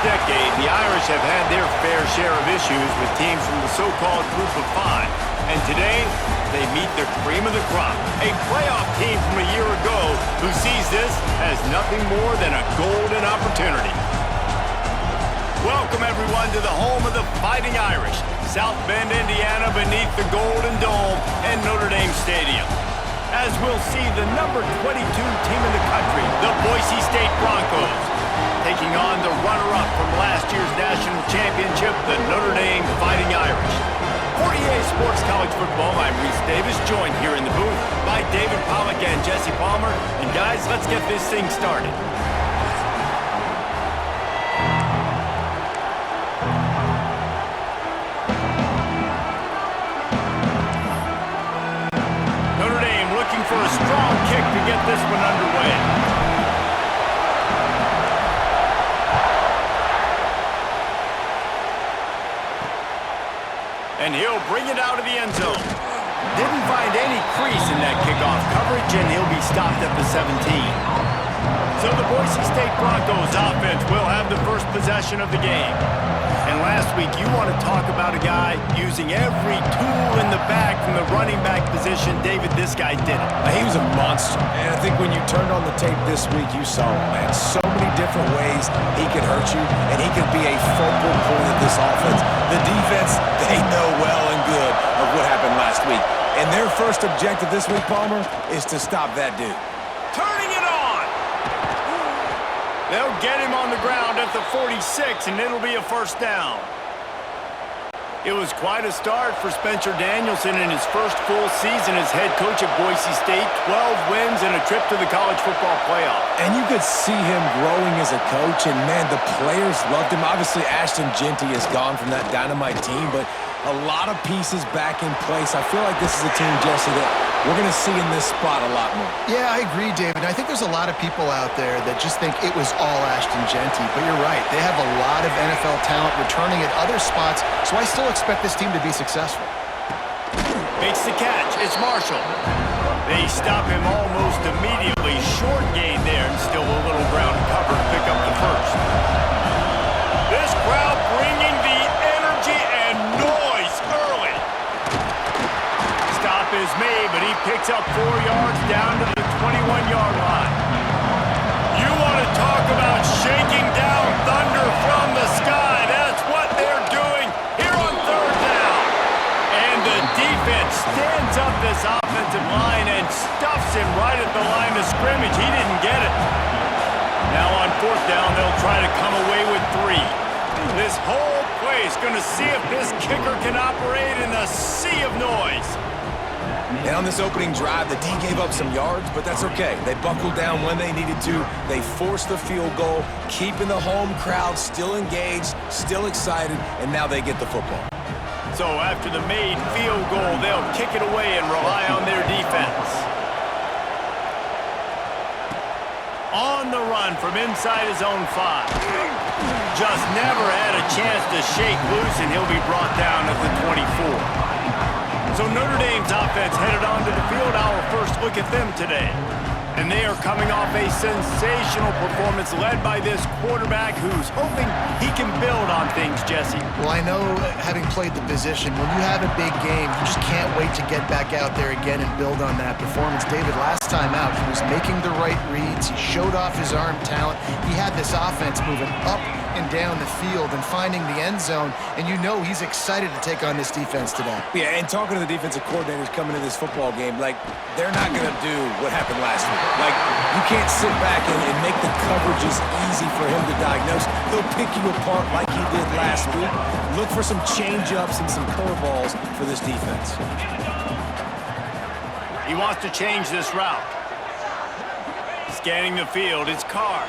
decade, the Irish have had their fair share of issues with teams from the so-called Group of Five. And today, they meet the cream of the crop, a playoff team from a year ago who sees this as nothing more than a golden opportunity. Welcome, everyone, to the home of the Fighting Irish, South Bend, Indiana, beneath the Golden Dome and Notre Dame Stadium. As we'll see the number 22 team in the country, the Boise State Broncos, taking on the runner-up from last year's national championship, the Notre Dame Fighting Irish. For EA Sports College Football, I'm Reese Davis, joined here in the booth by David Pollack and Jesse Palmer. And guys, let's get this thing started. Notre Dame looking for a strong kick to get this one underway. And he'll bring it out of the end zone. Didn't find any crease in that kickoff coverage, and he'll be stopped at the 17. So the Boise State Broncos offense will have the first possession of the game. And last week, you want to talk about a guy using every tool in the bag from the running back position. David, this guy did it. He was a monster. And I think when you turned on the tape this week, you saw it, man. So many different ways he could hurt you, and he could be a focal point of this offense. The defense, they know well and good of what happened last week. And their first objective this week, Palmer, is to stop that dude. Turning it on! They'll get him on the ground at the 46, and it'll be a first down. It was quite a start for Spencer Danielson in his first full season as head coach at Boise State. 12 wins and a trip to the college football playoff. And you could see him growing as a coach, and, man, the players loved him. Obviously, Ashton Jeanty is gone from that dynamite team, but a lot of pieces back in place. I feel like this is a team, Jesse, that we're going to see in this spot a lot more. Yeah, I agree, David. I think there's a lot of people out there that just think it was all Ashton Jeanty, but you're right. They have a lot of NFL talent returning at other spots, so I still expect this team to be successful. Makes the catch. It's Marshall. They stop him almost immediately. Short gain there, and still a little ground cover to pick up the first. This crowd bringing the energy and noise early. Stop is made, but he picks up 4 yards down to the 21-yard line. You want to talk about shaking down thunder from the sky. That's what they're doing here on third down. And the defense stands up this offensive line and stuffs him right at the line of scrimmage. He didn't get it. Now on fourth down, they'll try to come away with 3. This whole play is going to see if this kicker can operate in the sea of noise. And on this opening drive, the D gave up some yards, but that's okay. They buckled down when they needed to. They forced the field goal, keeping the home crowd still engaged, still excited, and now they get the football. So after the made field goal, they'll kick it away and rely on their defense. On the run from inside his own 5. Just never had a chance to shake loose, and he'll be brought down at the 24. So Notre Dame's offense headed onto the field. Our first look at them today. And they are coming off a sensational performance led by this quarterback who's hoping he can build on things, Jesse. Well, I know, having played the position, when you have a big game, you just can't wait to get back out there again and build on that performance. David, last time out, he was making the right reads. He showed off his arm talent. He had this offense moving up and down the field and finding the end zone, and you know he's excited to take on this defense today. Yeah, and talking to the defensive coordinators coming into this football game, like, they're not going to do what happened last week. Like, you can't sit back and make the coverages easy for him to diagnose. He'll pick you apart like he did last week. Look for some change-ups and some curveballs for this defense. He wants to change this route. Scanning the field, it's Carr.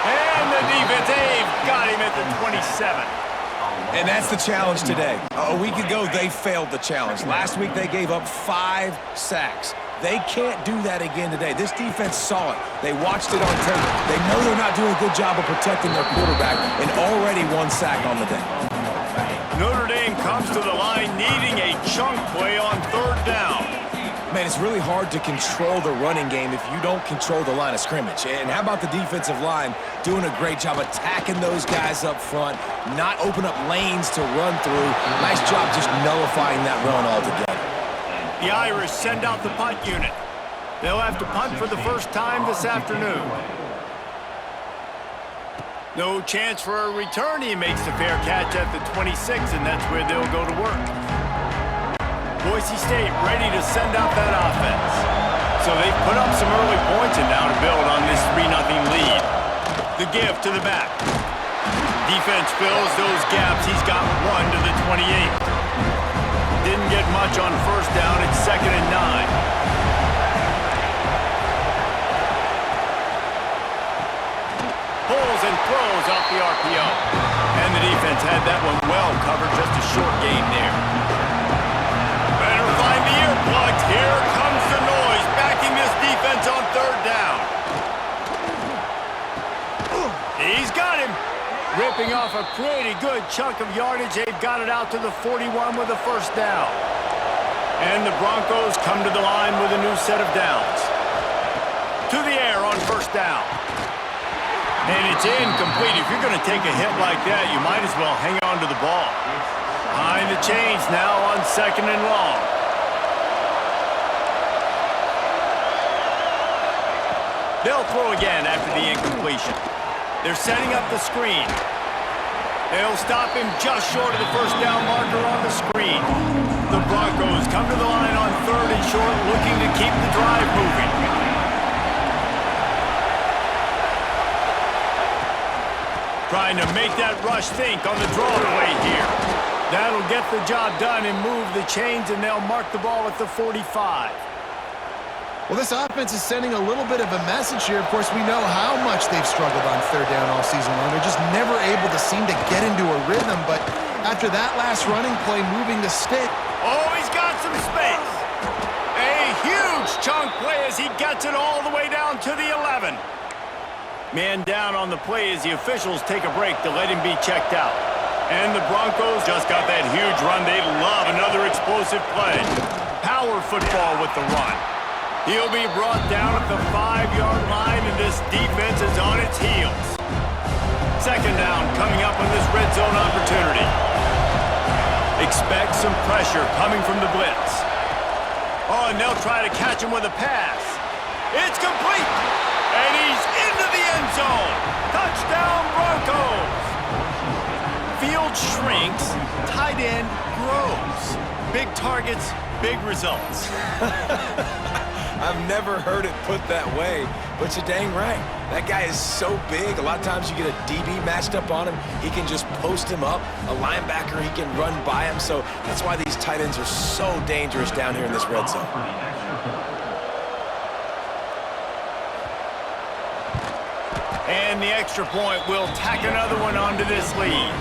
And the defense, they've got him at the 27. And that's the challenge today. A week ago, they failed the challenge. Last week, they gave up 5 sacks. They can't do that again today. This defense saw it. They watched it on tape. They know they're not doing a good job of protecting their quarterback, and already 1 sack on the day. Notre Dame comes to the line needing a chunk play on third down. Man, it's really hard to control the running game if you don't control the line of scrimmage. And how about the defensive line doing a great job attacking those guys up front, not open up lanes to run through. Nice job just nullifying that run altogether. The Irish send out the punt unit. They'll have to punt for the first time this afternoon. No chance for a return. He makes the fair catch at the 26, and that's where they'll go to work. Boise State ready to send out that offense. So they've put up some early points and now to build on this 3-0 lead. The give to the back. Defense fills those gaps. He's got one to the 28. Didn't get much on first down. It's 2nd and 9. Pulls and throws off the RPO. And the defense had that one well covered. Just a short game there. Better find the earplugs. Here comes the noise. Backing this defense on 3rd down. He's got him. Ripping off a pretty good chunk of yardage. They've got it out to the 41 with a first down. And the Broncos come to the line with a new set of downs. To the air on first down. And it's incomplete. If you're going to take a hit like that, you might as well hang on to the ball. Behind the chains now on 2nd and long. They'll throw again after the incompletion. They're setting up the screen. They'll stop him just short of the first down marker on the screen. The Broncos come to the line on 3rd and short, looking to keep the drive moving. Trying to make that rush think on the draw play here. That'll get the job done and move the chains, and they'll mark the ball at the 45. Well, this offense is sending a little bit of a message here. Of course, we know how much they've struggled on 3rd down all season long. They're just never able to seem to get into a rhythm, but after that last running play moving the stick. Oh, he's got some space. A huge chunk play as he gets it all the way down to the 11. Man down on the play as the officials take a break to let him be checked out. And the Broncos just got that huge run. They love another explosive play. Power football with the run. He'll be brought down at the 5-yard line, and this defense is on its heels. 2nd down coming up on this red zone opportunity. Expect some pressure coming from the blitz. Oh, and they'll try to catch him with a pass. It's complete. And he's into the end zone. Touchdown, Broncos. Field shrinks, tight end grows. Big targets, big results. I've never heard it put that way, but you're dang right. That guy is so big. A lot of times you get a DB matched up on him. He can just post him up. A linebacker, he can run by him. So that's why these tight ends are so dangerous down here in this red zone. And the extra point will tack another one onto this lead.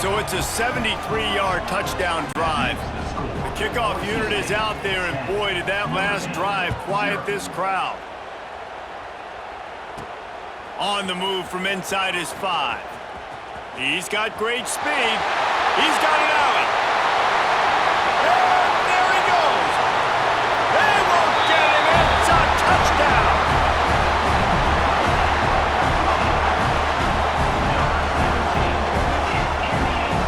So it's a 73-yard touchdown drive. The kickoff unit is out there, and boy, did that last drive quiet this crowd. On the move from inside his 5. He's got great speed. He's got it out. And there he goes. They won't get him. It's a touchdown.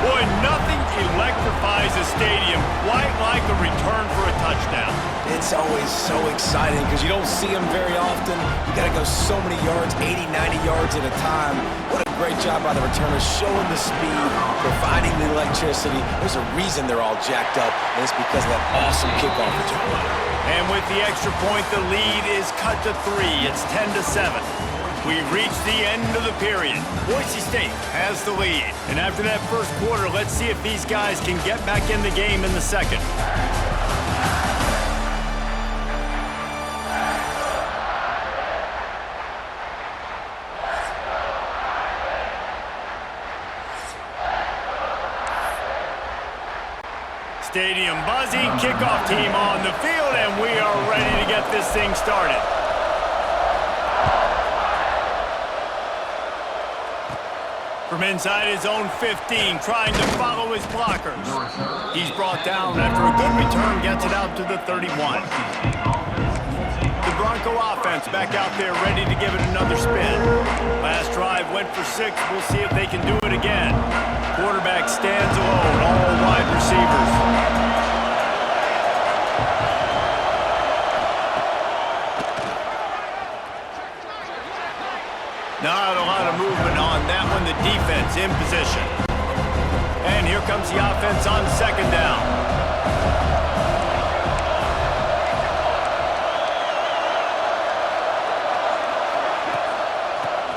Boy, nothing electrifies a stadium quite like a return for a touchdown. It's always so exciting because you don't see them very often. You got to go so many yards, 80, 90 yards at a time. What a great job by the returners, showing the speed, providing the electricity. There's a reason they're all jacked up, and it's because of that awesome kickoff return. And with the extra point, the lead is cut to 3. It's 10-7. We've reached the end of the period. Boise State has the lead. And after that first quarter, let's see if these guys can get back in the game in the second. Stadium buzzing, kickoff team on the field, and we are ready to get this thing started. From inside his own 15, trying to follow his blockers. He's brought down after a good return, gets it out to the 31. The Bronco offense back out there ready to give it another spin. Last drive went for 6. We'll see if they can do it again. Quarterback stands alone, all wide receivers. Not a lot of movement on that one. The defense in position. And here comes the offense on second down.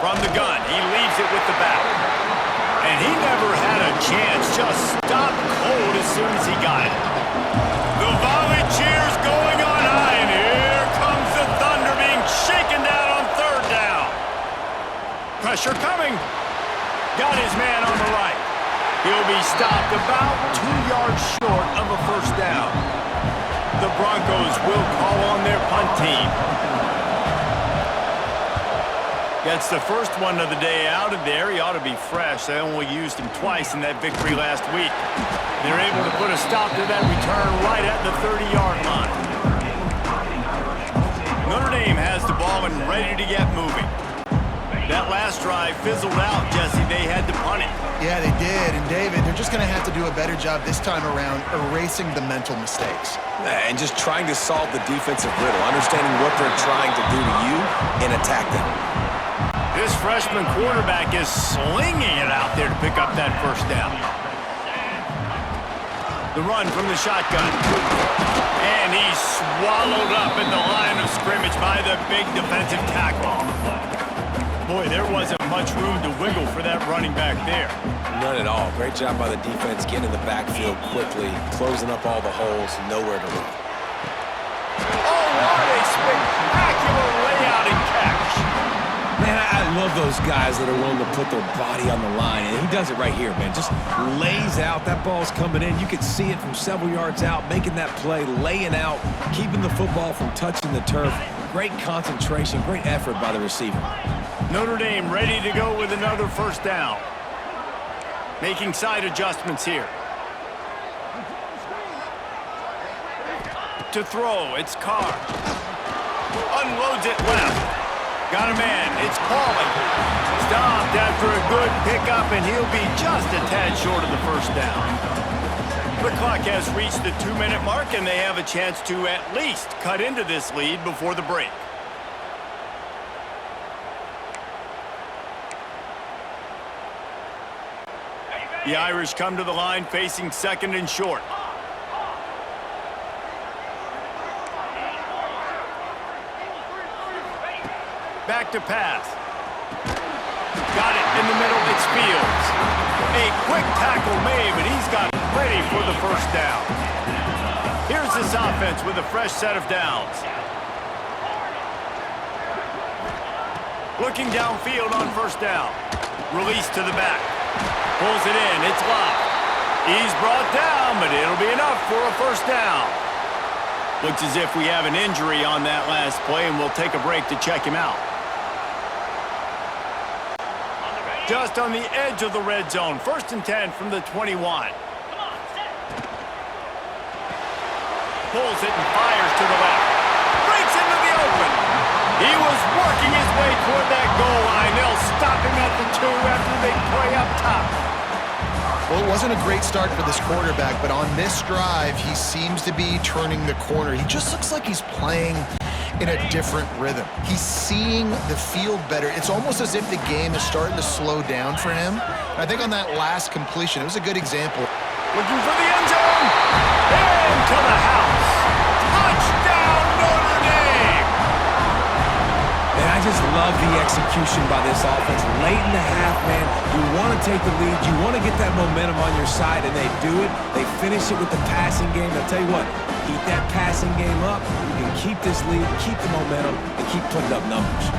From the gun, he leaves it with the back. And he never had a chance. Just stopped cold as soon as he got it. The volley cheers going on high. And here comes the Thunder being shaken down on third down. Pressure coming. Got his man on the right. He'll be stopped about 2 yards short of a first down. The Broncos will call on their punt team. Gets the first one of the day out of there. He ought to be fresh. They only used him twice in that victory last week. They're able to put a stop to that return right at the 30-yard line. Notre Dame has the ball and ready to get moving. That last drive fizzled out, Jesse. They had to punt it. Yeah, they did. And David, they're just going to have to do a better job this time around erasing the mental mistakes. And just trying to solve the defensive riddle, understanding what they're trying to do to you and attack them. This freshman quarterback is slinging it out there to pick up that first down. The run from the shotgun. And he's swallowed up in the line of scrimmage by the big defensive tackle. Boy, there wasn't much room to wiggle for that running back there. None at all. Great job by the defense getting in the backfield quickly, closing up all the holes, nowhere to run. Oh, what a spectacular layout and catch. Man, I love those guys that are willing to put their body on the line, and he does it right here, man. Just lays out. That ball's coming in. You can see it from several yards out, making that play, laying out, keeping the football from touching the turf. Great concentration, great effort by the receiver. Notre Dame ready to go with another first down. Making side adjustments here. To throw, it's Carr. Unloads it left. Got a man, it's Pauling. Stopped after a good pickup, and he'll be just a tad short of the first down. The clock has reached the 2-minute mark, and they have a chance to at least cut into this lead before the break. The Irish come to the line facing second and short. Back to pass. Got it in the middle, it's Fields. A quick tackle made, but he's got plenty for the first down. Here's this offense with a fresh set of downs. Looking downfield on first down. Release to the back. Pulls it in, it's locked. He's brought down, but it'll be enough for a first down. Looks as if we have an injury on that last play, and we'll take a break to check him out. Just on the edge of the red zone. 1st and 10 from the 21. Pulls it and fires to the left. Breaks into the open. He was working his way toward that goal line. They'll stop him at the 2 after they play up top. Well, it wasn't a great start for this quarterback, but on this drive, he seems to be turning the corner. He just looks like he's playing in a different rhythm. He's seeing the field better. It's almost as if the game is starting to slow down for him. And I think on that last completion, it was a good example. Looking for the end zone. Into the house. Touchdown, Notre Dame. And I just love the execution by this offense. Late in the half, man, you want to take the lead. You want to get that momentum on your side, and they do it. They finish it with the passing game. I'll tell you what, keep that passing game up. You can keep this lead, keep the momentum, and keep putting up numbers.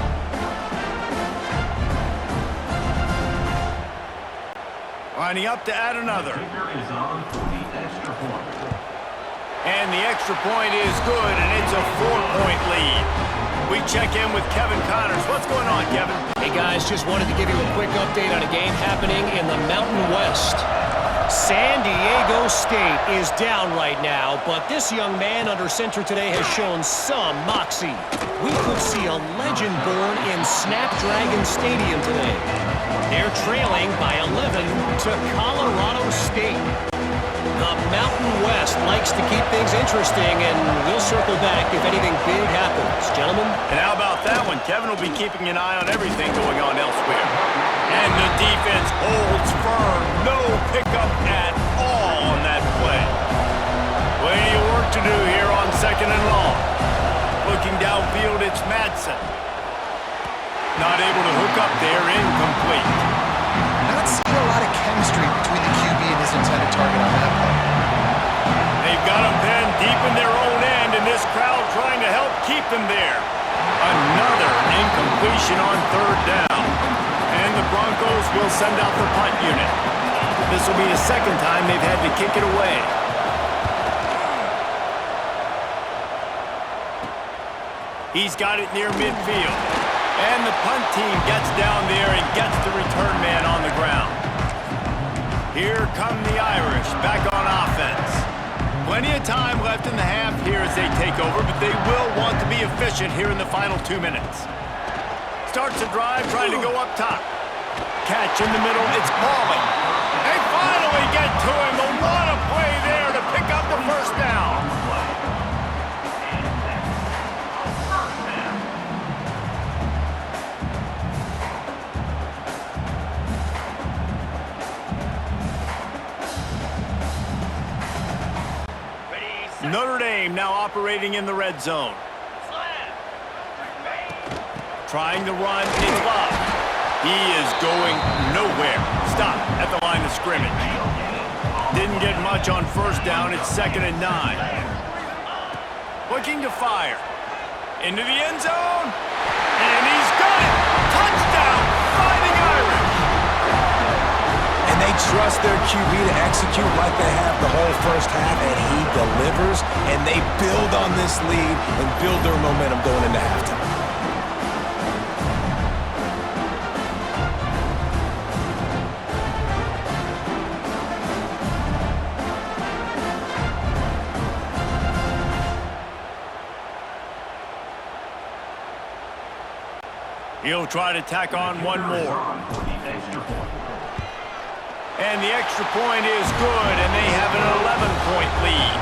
Lining up to add another. And the extra point is good, and it's a 4-point lead. We check in with Kevin Connors. What's going on, Kevin? Hey, guys, just wanted to give you a quick update on a game happening in the Mountain West. San Diego State is down right now, but this young man under center today has shown some moxie. We could see a legend born in Snapdragon Stadium today. They're trailing by 11 to Colorado State. The Mountain West likes to keep things interesting, and we'll circle back if anything big happens. Gentlemen? And how about that one? Kevin will be keeping an eye on everything going on elsewhere. And the defense holds firm. No pickup at all on that play. Plenty of work to do here on 2nd and long. Looking downfield, it's Madsen. Not able to hook up there, incomplete. Not seeing a lot of chemistry between the QB and his intended target on that play. They've got them pinned deep in their own end, and this crowd trying to help keep them there. Another incompletion on 3rd down. And the Broncos will send out the punt unit. This will be the second time they've had to kick it away. He's got it near midfield. And the punt team gets down there and gets the return man on the ground. Here come the Irish back on offense. Plenty of time left in the half here as they take over, but they will want to be efficient here in the final 2 minutes. Starts the drive, trying to go up top. Catch in the middle, it's Pauling. They finally get to him. A lot of play there to pick up the first down. Notre Dame now operating in the red zone. Trying to run, it's Love. He is going nowhere. Stop at the line of scrimmage. Didn't get much on 1st down. It's 2nd and 9. Looking to fire. Into the end zone. And he's got it. Touchdown, Fighting Irish. And they trust their QB to execute like they have the whole first half, and he delivers, and they build on this lead and build their momentum going into halftime. He'll try to tack on one more. And the extra point is good, and they have an 11-point lead.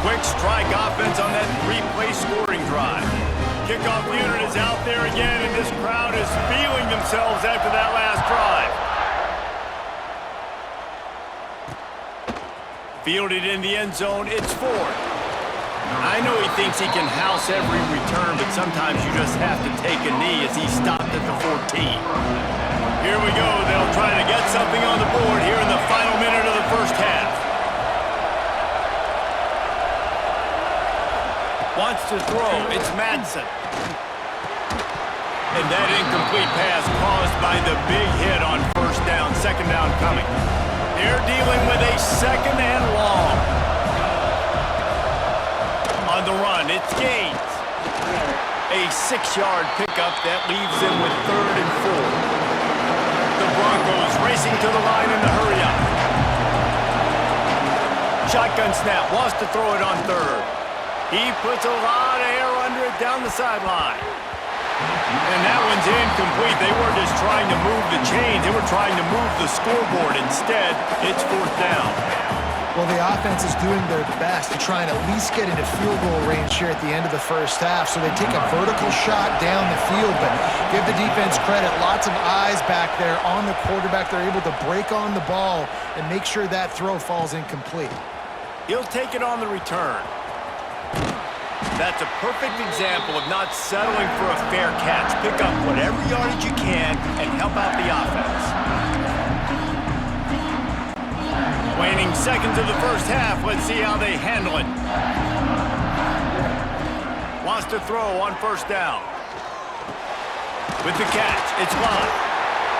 Quick strike offense on that 3-play scoring drive. Kickoff unit is out there again, and this crowd is feeling themselves after that last drive. Fielded in the end zone, it's Ford. I know he thinks he can house every return, but sometimes you just have to take a knee as he stopped at the 14. Here we go. They'll try to get something on the board here in the final minute of the first half. Wants to throw. It's Madsen. And that incomplete pass caused by the big hit on 1st down, 2nd down coming. They're dealing with a 2nd and long. On the run, it's Gaines. A 6-yard pickup that leaves them with 3rd and 4. The Broncos racing to the line in the hurry-up. Shotgun snap, wants to throw it on 3rd. He puts a lot of air under it down the sideline. And that one's incomplete. They weren't just trying to move the chains, they were trying to move the scoreboard. Instead, it's 4th down. Well, the offense is doing their best to try and at least get into field goal range here at the end of the first half. So they take a vertical shot down the field, but give the defense credit. Lots of eyes back there on the quarterback. They're able to break on the ball and make sure that throw falls incomplete. He'll take it on the return. That's a perfect example of not settling for a fair catch. Pick up whatever yardage you can and help out the offense. Waning seconds of the first half. Let's see how they handle it. Wants to throw on 1st down. With the catch, it's Love.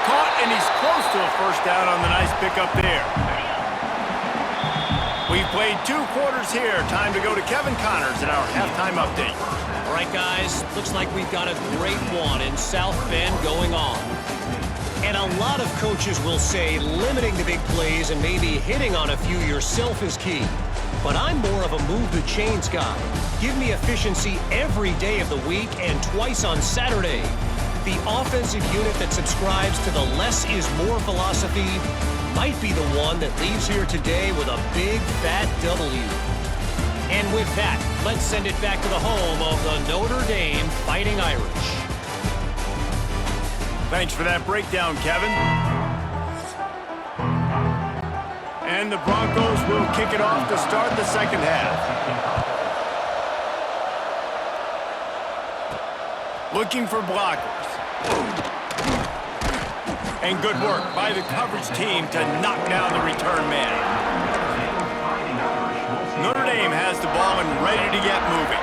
Caught, and he's close to a 1st down on the nice pickup there. We've played 2 quarters here. Time to go to Kevin Connors in our halftime update. All right, guys, looks like we've got a great one in South Bend going on. And a lot of coaches will say limiting the big plays and maybe hitting on a few yourself is key. But I'm more of a move the chains guy. Give me efficiency every day of the week and twice on Saturday. The offensive unit that subscribes to the less is more philosophy might be the one that leaves here today with a big fat W. And with that, let's send it back to the home of the Notre Dame Fighting Irish. Thanks for that breakdown, Kevin. And the Broncos will kick it off to start the second half. Looking for blockers. And good work by the coverage team to knock down the return man. Notre Dame has the ball and ready to get moving.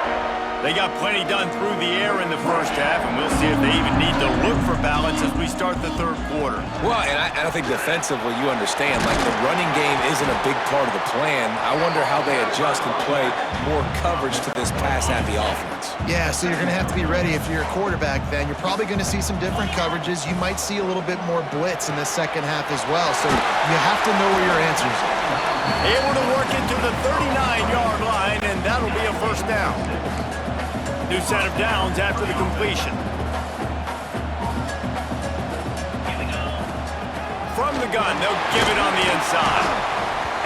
They got plenty done through the air in the first half, and we'll see if they even need to look for balance as we start the third quarter. Well, and I think defensively, you understand, like the running game isn't a big part of the plan. I wonder how they adjust and play more coverage to this pass-happy offense. Yeah, so you're going to have to be ready if you're a quarterback then. You're probably going to see some different coverages. You might see a little bit more blitz in the second half as well, so you have to know where your answers are. Able to work into the 39-yard line, and that'll be a first down. New set of downs after the completion. From the gun, they'll give it on the inside.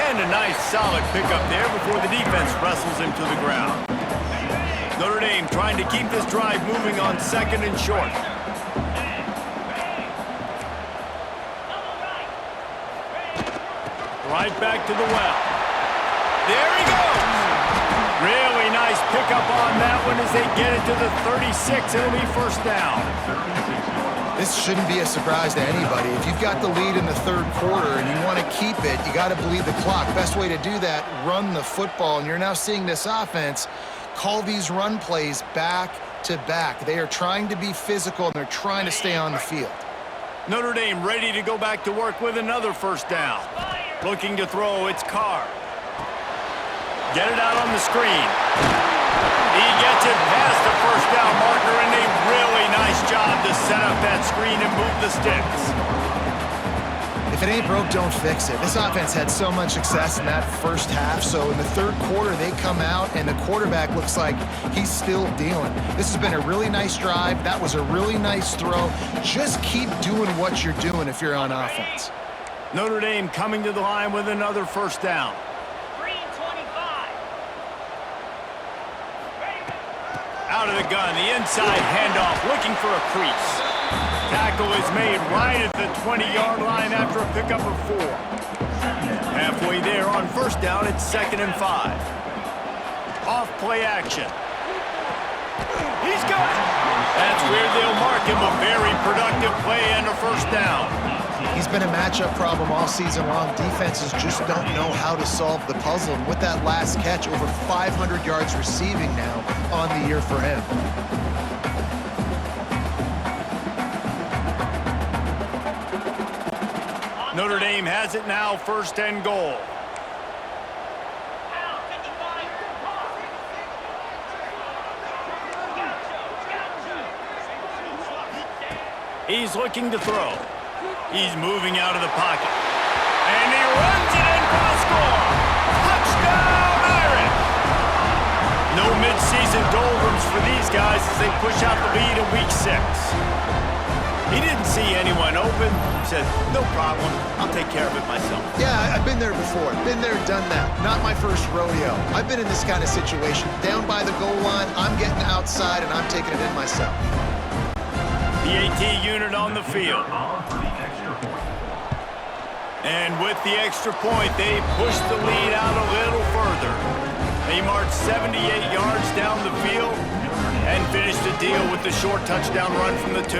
And a nice solid pickup there before the defense wrestles him to the ground. Notre Dame trying to keep this drive moving on second and short. Right back to the well. There he goes. Really nice pickup on that one as they get it to the 36. It'll be first down. This shouldn't be a surprise to anybody. If you've got the lead in the third quarter and you want to keep it, you got to bleed the clock. Best way to do that, run the football. And you're now seeing this offense call these run plays back to back. They are trying to be physical and they're trying to stay on the field. Notre Dame ready to go back to work with another first down. Looking to throw, it's Carr. Get it out on the screen. He gets it past the first down marker, and a really nice job to set up that screen and move the sticks. If it ain't broke, don't fix it. This offense had so much success in that first half, so in the third quarter, they come out, and the quarterback looks like he's still dealing. This has been a really nice drive. That was a really nice throw. Just keep doing what you're doing if you're on offense. Notre Dame coming to the line with another first down. Out of the gun, the inside handoff, looking for a crease. Tackle is made right at the 20-yard line after a pickup of 4. Halfway there on first down, it's 2nd and 5. Off play action. He's got it. That's where they'll mark him a very productive play and a first down. He's been a matchup problem all season long. Defenses just don't know how to solve the puzzle. And with that last catch, over 500 yards receiving now on the year for him. Notre Dame has it now, 1st and goal. He's looking to throw. He's moving out of the pocket. And he runs it in for a score. Touchdown, Irish! No mid-season doldrums for these guys as they push out the lead in week 6. He didn't see anyone open. He said, no problem. I'll take care of it myself. Yeah, I've been there before. Been there, done that. Not my first rodeo. I've been in this kind of situation. Down by the goal line, I'm getting outside and I'm taking it in myself. The AT unit on the field. And with the extra point, they push the lead out a little further. They march 78 yards down the field and finish the deal with the short touchdown run from the 2.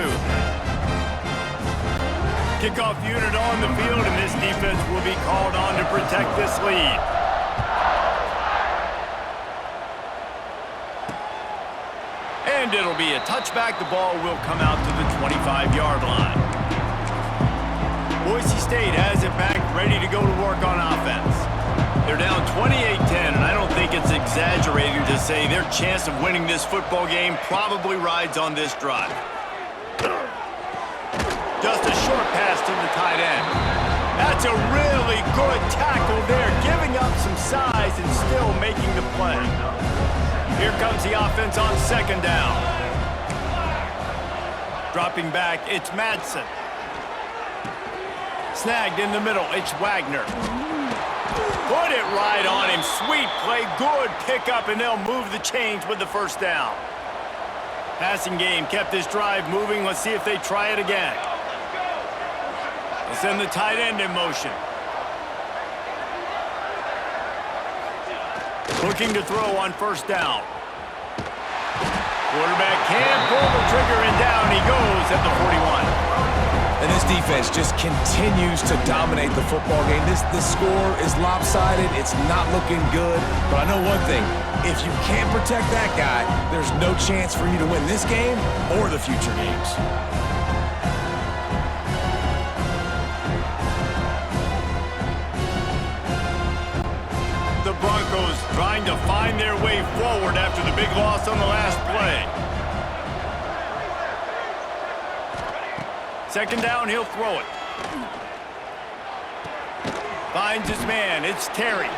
Kickoff unit on the field, and this defense will be called on to protect this lead. And it'll be a touchback. The ball will come out to the 25-yard line. Boise State has it back, ready to go to work on offense. They're down 28-10, and I don't think it's exaggerating to say their chance of winning this football game probably rides on this drive. Just a short pass to the tight end. That's a really good tackle there, giving up some size and still making the play. Here comes the offense on second down. Dropping back, it's Madsen. Snagged in the middle, it's Wagner. Put it right on him. Sweet play, good pickup, and they'll move the chains with the first down. Passing game kept this drive moving. Let's see if they try it again. They'll send the tight end in motion. Looking to throw on first down. Quarterback can't pull the trigger, and down he goes at the 41. And this defense just continues to dominate the football game. This score is lopsided. It's not looking good. But I know one thing. If you can't protect that guy, there's no chance for you to win this game or the future games. The Broncos trying to find their way forward after the big loss on the last play. Second down, he'll throw it. Finds his man, it's Terry.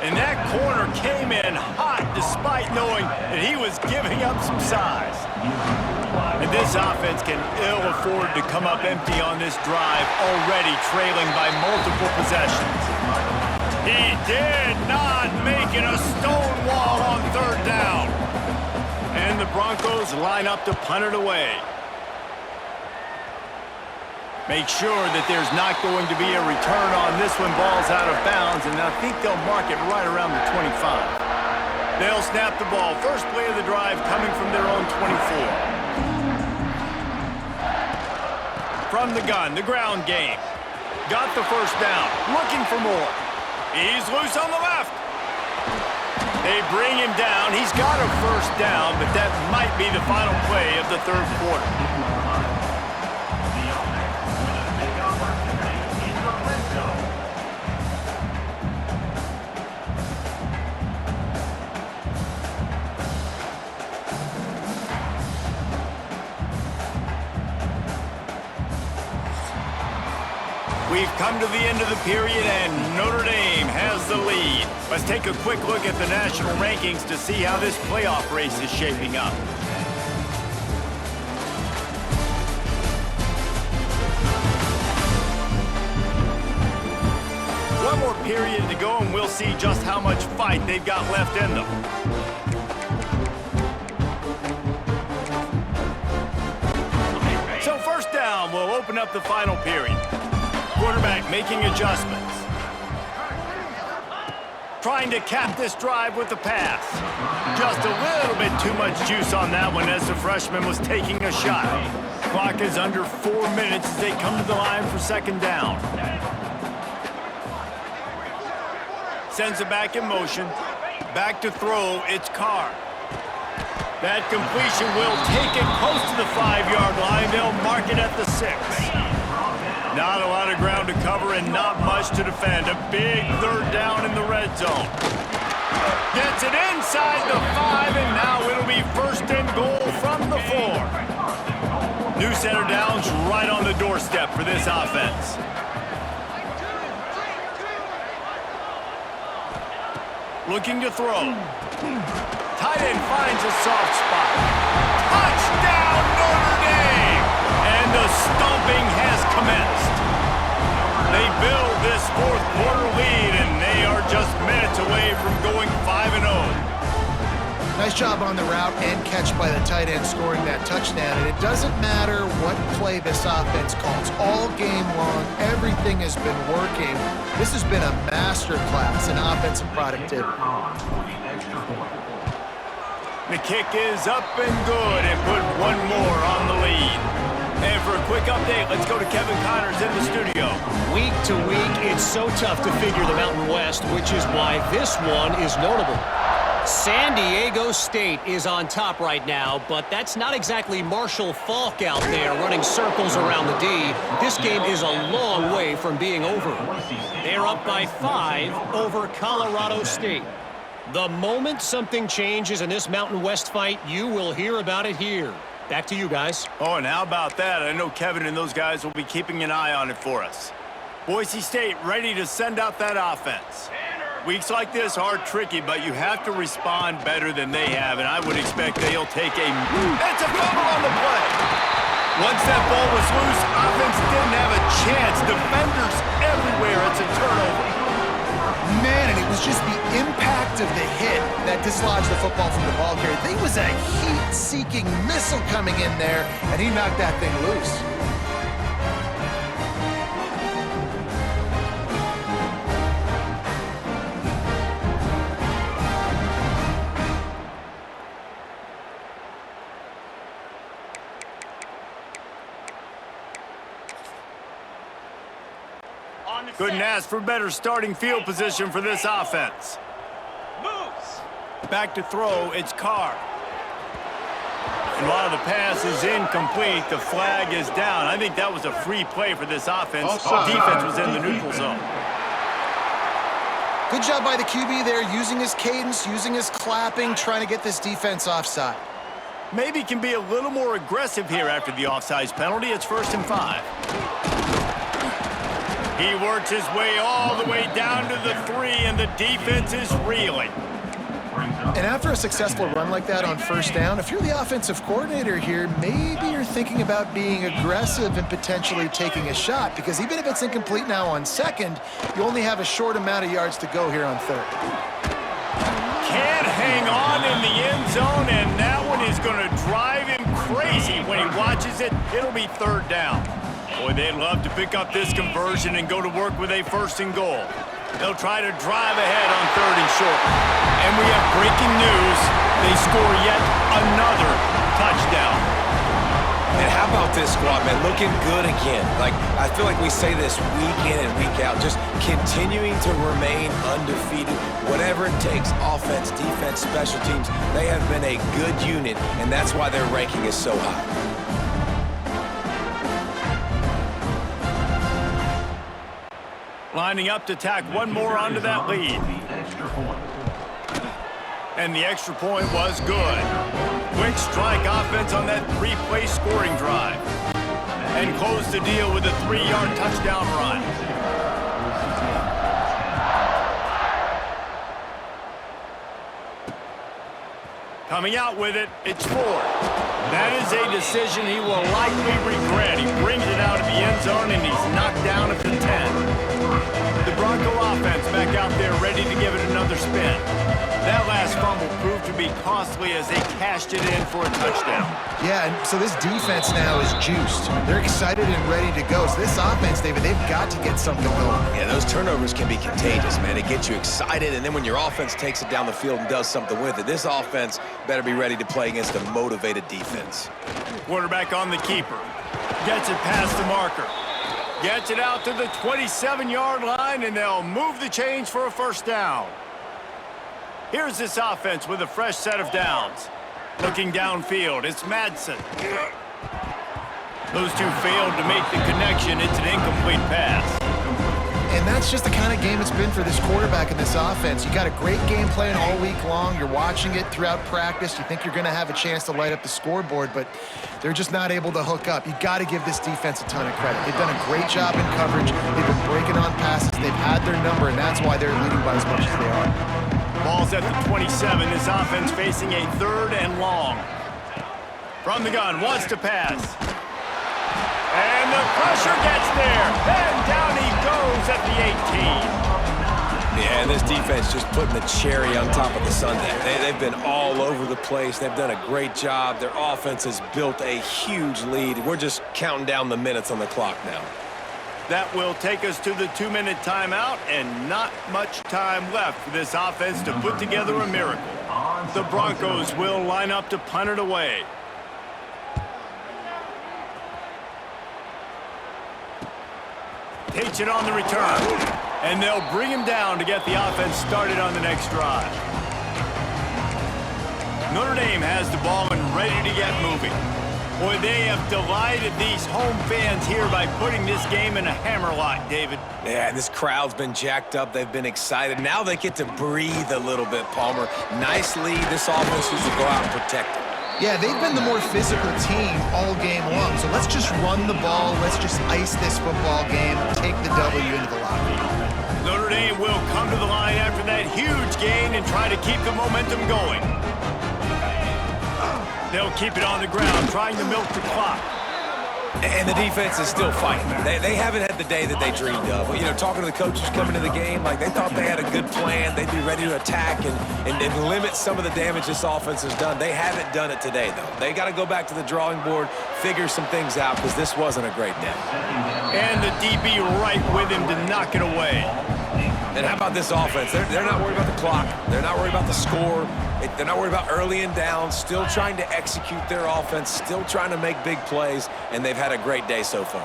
And that corner came in hot despite knowing that he was giving up some size. And this offense can ill afford to come up empty on this drive, already trailing by multiple possessions. He did not make it a stone wall on third down. And the Broncos line up to punt it away. Make sure that there's not going to be a return on this one. Ball's out of bounds, and I think they'll mark it right around the 25. They'll snap the ball. First play of the drive coming from their own 24. From the gun, the ground game. Got the first down. Looking for more. He's loose on the left. They bring him down. He's got a first down, but that might be the final play of the third quarter. We've come to the end of the period, and Notre Dame has the lead. Let's take a quick look at the national rankings to see how this playoff race is shaping up. One more period to go, and we'll see just how much fight they've got left in them. So first down will open up the final period. Quarterback making adjustments. Trying to cap this drive with the pass. Just a little bit too much juice on that one as the freshman was taking a shot. Clock is under 4 minutes as they come to the line for second down. Sends it back in motion. Back to throw, it's Carr. That completion will take it close to the 5-yard line. They'll mark it at the 6. Not a lot of ground to cover and not much to defend. A big third down in the red zone. Gets it inside the 5, and now it'll be first and goal from the 4. New set of downs right on the doorstep for this offense. Looking to throw. Tight end finds a soft spot. Touchdown, Notre Dame! And the stomping has commenced. They build this fourth quarter lead, and they are just minutes away from going 5-0. Nice job on the route and catch by the tight end scoring that touchdown. And it doesn't matter what play this offense calls. All game long, everything has been working. This has been a masterclass in offensive productivity. The kick is up and good and put one more on the lead. And for a quick update, let's go to Kevin Connors in the studio. Week to week, it's so tough to figure the Mountain West, which is why this one is notable. San Diego State is on top right now, but that's not exactly Marshall Faulk out there running circles around the D. This game is a long way from being over. They're up by 5 over Colorado State. The moment something changes in this Mountain West fight, you will hear about it here. Back to you guys. Oh, and how about that? I know Kevin and those guys will be keeping an eye on it for us. Boise State ready to send out that offense. Weeks like this are tricky, but you have to respond better than they have, and I would expect they'll take a... It's a fumble on the play! Once that ball was loose, offense didn't have a chance. Defenders everywhere. It's a turnover. Man, and it was just the impact of the hit that dislodged the football from the ball carrier. There was a heat-seeking missile coming in there, and he knocked that thing loose. Couldn't ask for better starting field position for this offense. Moves. Back to throw, it's Carr. And while the pass is incomplete, the flag is down. I think that was a free play for this offense. Defense was in the neutral zone. Good job by the QB there, using his cadence, using his clapping, trying to get this defense offside. Maybe can be a little more aggressive here after the offsides penalty. It's 1st and 5. He works his way all the way down to the 3, and the defense is reeling. And after a successful run like that on 1st down, if you're the offensive coordinator here, maybe you're thinking about being aggressive and potentially taking a shot, because even if it's incomplete now on 2nd, you only have a short amount of yards to go here on 3rd. Can't hang on in the end zone, and that one is going to drive him crazy when he watches it. It'll be 3rd down. Boy, they'd love to pick up this conversion and go to work with a 1st and goal. They'll try to drive ahead on 3rd and short. And we have breaking news. They score yet another touchdown. And how about this squad, man? Looking good again. Like, I feel like we say this week in and week out, just continuing to remain undefeated. Whatever it takes, offense, defense, special teams, they have been a good unit, and that's why their ranking is so high. Lining up to tack one more onto that lead. And the extra point was good. Quick strike offense on that 3-play scoring drive. And close the deal with a 3-yard touchdown run. Coming out with it, it's Ford. That is a decision he will likely regret. He brings it out of the end zone, and he's knocked down at the 10. The Bronco offense back out there ready to give it another spin. That last fumble proved to be costly as they cashed it in for a touchdown. Yeah, and so this defense now is juiced. They're excited and ready to go. So this offense, David, they've got to get something going. Yeah, those turnovers can be contagious, man. It gets you excited, and then when your offense takes it down the field and does something with it, this offense better be ready to play against a motivated defense. Quarterback on the keeper. Gets it past the marker. Gets it out to the 27-yard line, and they'll move the chains for a 1st down. Here's this offense with a fresh set of downs. Looking downfield, it's Madsen. Those two failed to make the connection. It's an incomplete pass. And that's just the kind of game it's been for this quarterback and this offense. You got a great game plan all week long. You're watching it throughout practice. You think you're going to have a chance to light up the scoreboard, but they're just not able to hook up. You got to give this defense a ton of credit. They've done a great job in coverage. They've been breaking on passes. They've had their number, and that's why they're leading by as much as they are. Ball's at the 27. This offense facing a 3rd and long. From the gun, wants to pass. And the pressure gets there. And down he goes at the 18. Yeah, and this defense just putting the cherry on top of the sundae. They've been all over the place. They've done a great job. Their offense has built a huge lead. We're just counting down the minutes on the clock now. That will take us to the 2-minute timeout, and not much time left for this offense to put together a miracle. The Broncos will line up to punt it away. Takes it on the return, and they'll bring him down to get the offense started on the next drive. Notre Dame has the ball and ready to get moving. Boy, they have delighted these home fans here by putting this game in a hammerlock, David. Yeah, this crowd's been jacked up. They've been excited. Now they get to breathe a little bit, Palmer. Nice lead. This offense needs to go out and protect it. Yeah, they've been the more physical team all game long. So let's just run the ball. Let's just ice this football game, take the W into the locker room. Notre Dame will come to the line after that huge gain and try to keep the momentum going. They'll keep it on the ground, trying to milk the clock. And the defense is still fighting. They haven't had the day that they dreamed of. You know, talking to the coaches coming to the game, like they thought they had a good plan. They'd be ready to attack and limit some of the damage this offense has done. They haven't done it today, though. They got to go back to the drawing board, figure some things out, because this wasn't a great day. And the DB right with him to knock it away. And how about this offense? They're not worried about the clock. They're not worried about the score. They're not worried about early and down. Still trying to execute their offense. Still trying to make big plays. And they've had a great day so far.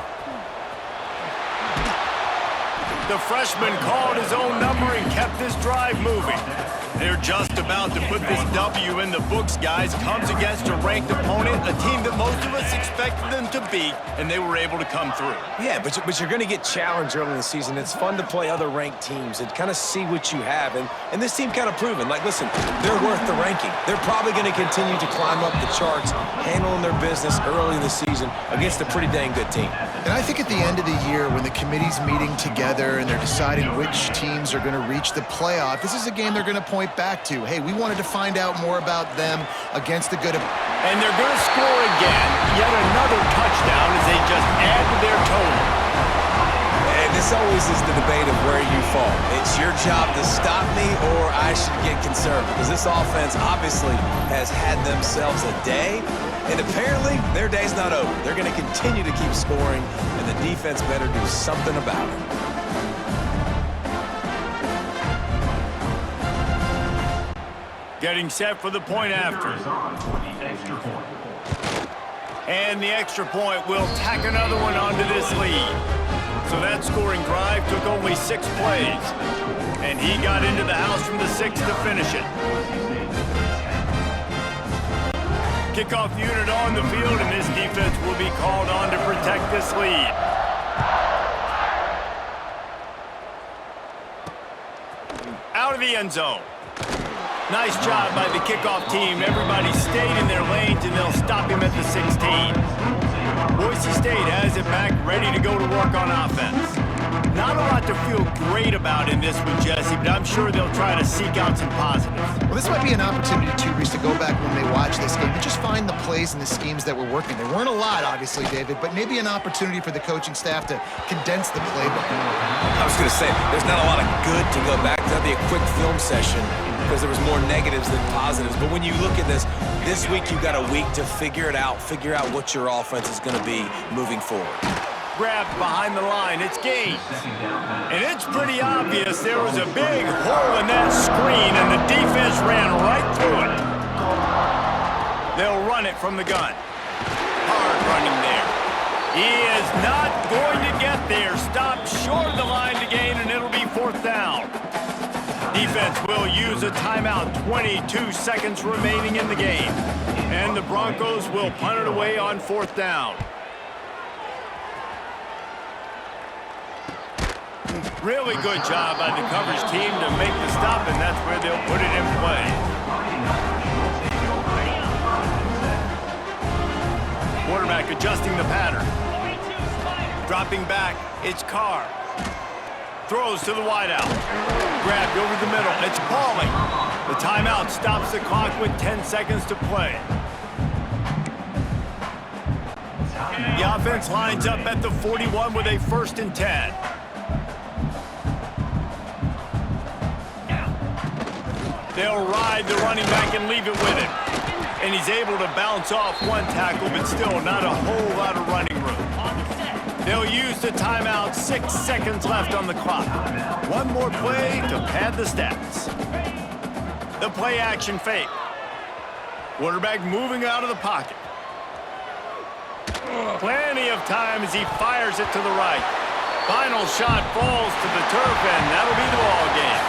The freshman called his own number and kept this drive moving. They're just about to put this W in the books, guys. Comes against a ranked opponent, a team that most of us expected them to beat, and they were able to come through. Yeah, but you're going to get challenged early in the season. It's fun to play other ranked teams and kind of see what you have. And this team kind of proven, like, listen, they're worth the ranking. They're probably going to continue to climb up the charts, handling their business early in the season against a pretty dang good team. And I think at the end of the year, when the committee's meeting together and they're deciding which teams are going to reach the playoff, this is a game they're going to point back to. Hey, we wanted to find out more about them against the good. And they're going to score again. Yet another touchdown as they just add to their total. And this always is the debate of where you fall. It's your job to stop me or I should get concerned, because this offense obviously has had themselves a day, and apparently their day's not over. They're going to continue to keep scoring, and the defense better do something about it. Getting set for the point after. And the extra point will tack another one onto this lead. So that scoring drive took only 6 plays. And he got into the house from the 6 to finish it. Kickoff unit on the field, and this defense will be called on to protect this lead. Out of the end zone. Nice job by the kickoff team. Everybody stayed in their lanes, and they'll stop him at the 16. Boise State has it back, ready to go to work on offense. Not a lot to feel great about in this one, Jesse, but I'm sure they'll try to seek out some positives. Well, this might be an opportunity, too, Reese, to go back when they watch this game and just find the plays and the schemes that were working. There weren't a lot, obviously, David, but maybe an opportunity for the coaching staff to condense the playbook. I was going to say, there's not a lot of good to go back to. That'd be a quick film session because there was more negatives than positives. But when you look at this week you got a week to figure it out, figure out what your offense is going to be moving forward. Grabbed behind the line, it's Gaines. And it's pretty obvious there was a big hole in that screen, and the defense ran right through it. They'll run it from the gun. Hard running there. He is not going to get there. Stop short of the line to gain, and it'll be 4th down. Defense will use a timeout. 22 seconds remaining in the game. And the Broncos will punt it away on 4th down. Really good job by the coverage team to make the stop, and that's where they'll put it in play. Quarterback adjusting the pattern. Dropping back, it's Carr. Throws to the wideout. Grabbed over the middle, it's Pauling. The timeout stops the clock with 10 seconds to play. The offense lines up at the 41 with a 1st and 10. They'll ride the running back and leave it with him. And he's able to bounce off one tackle, but still not a whole lot of running room. They'll use the timeout. 6 seconds left on the clock. One more play to pad the stats. The play action fake. Quarterback moving out of the pocket. Plenty of time as he fires it to the right. Final shot falls to the turf, and that'll be the ball game.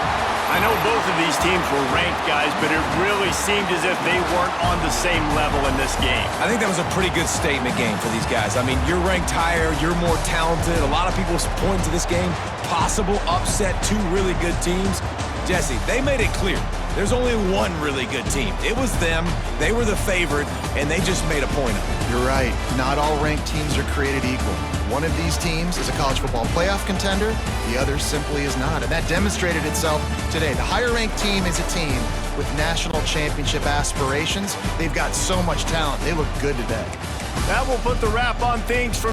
I know both of these teams were ranked, guys, but it really seemed as if they weren't on the same level in this game. I think that was a pretty good statement game for these guys. I mean, you're ranked higher, you're more talented. A lot of people point to this game, possible upset, two really good teams. Jesse, they made it clear. There's only one really good team. It was them. They were the favorite, and they just made a point of it. You're right. Not all ranked teams are created equal. One of these teams is a college football playoff contender. The other simply is not. And that demonstrated itself today. The higher-ranked team is a team with national championship aspirations. They've got so much talent. They look good today. That will put the wrap on things for